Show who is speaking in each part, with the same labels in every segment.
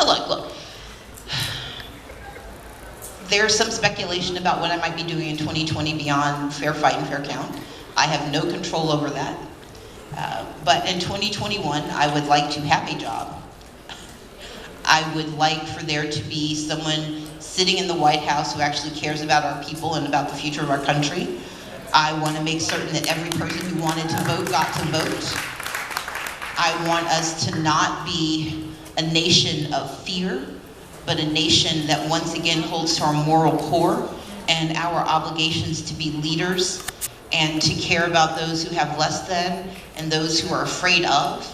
Speaker 1: look. There's some speculation about what I might be doing in 2020 beyond fair fight and fair count. I have no control over that. But in 2021, I would like to have a job. I would like for there to be someone sitting in the White House who actually cares about our people and about the future of our country. I want to make certain that every person who wanted to vote got to vote. I want us to not be a nation of fear, but a nation that once again holds to our moral core and our obligations to be leaders and to care about those who have less than and those who are afraid of.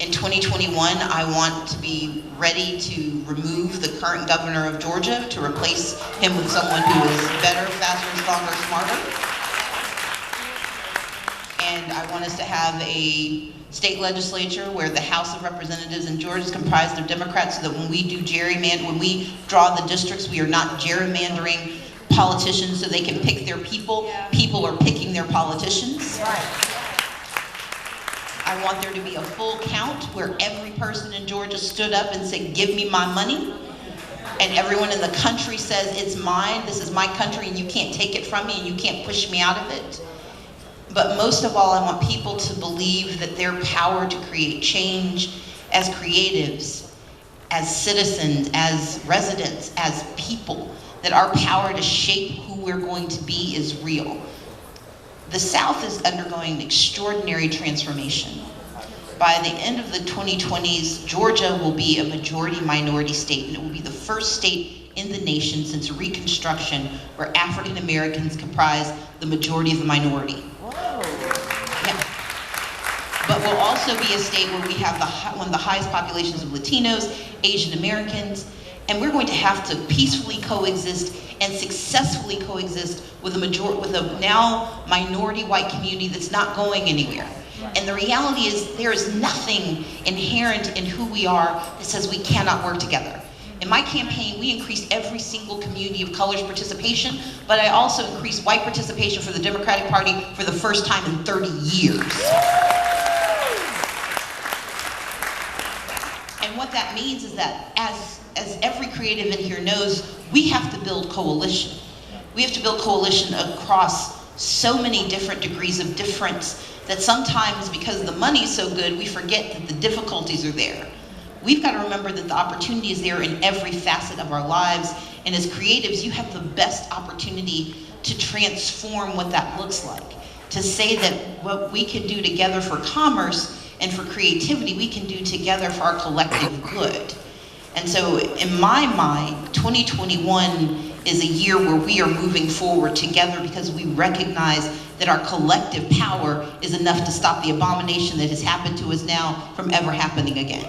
Speaker 1: In 2021, I want to be ready to remove the current governor of Georgia to replace him with someone who is better, faster, stronger, smarter. And I want us to have a state legislature where the House of Representatives in Georgia is comprised of Democrats, so that when we do when we draw the districts, we are not gerrymandering politicians so they can pick their people. People are picking their politicians. I want there to be a full count where every person in Georgia stood up and said, give me my money. And everyone in the country says, it's mine, this is my country, and you can't take it from me, and you can't push me out of it. But most of all, I want people to believe that their power to create change as creatives, as citizens, as residents, as people, that our power to shape who we're going to be is real. The South is undergoing an extraordinary transformation. By the end of the 2020s, Georgia will be a majority minority state, and it will be the first state in the nation since Reconstruction where African Americans comprise the majority of the minority. Yeah. But we'll also be a state where we have one of the highest populations of Latinos, Asian Americans, and we're going to have to peacefully coexist and successfully coexist with a now minority white community that's not going anywhere. And the reality is there is nothing inherent in who we are that says we cannot work together. In my campaign, we increased every single community of color's participation, but I also increased white participation for the Democratic Party for the first time in 30 years. And what that means is that as every creative in here knows, we have to build coalition. We have to build coalition across so many different degrees of difference that sometimes, because the money's so good, we forget that the difficulties are there. We've got to remember that the opportunity is there in every facet of our lives, and as creatives, you have the best opportunity to transform what that looks like. To say that what we can do together for commerce and for creativity, we can do together for our collective good. And so, in my mind, 2021 is a year where we are moving forward together because we recognize that our collective power is enough to stop the abomination that has happened to us now from ever happening again.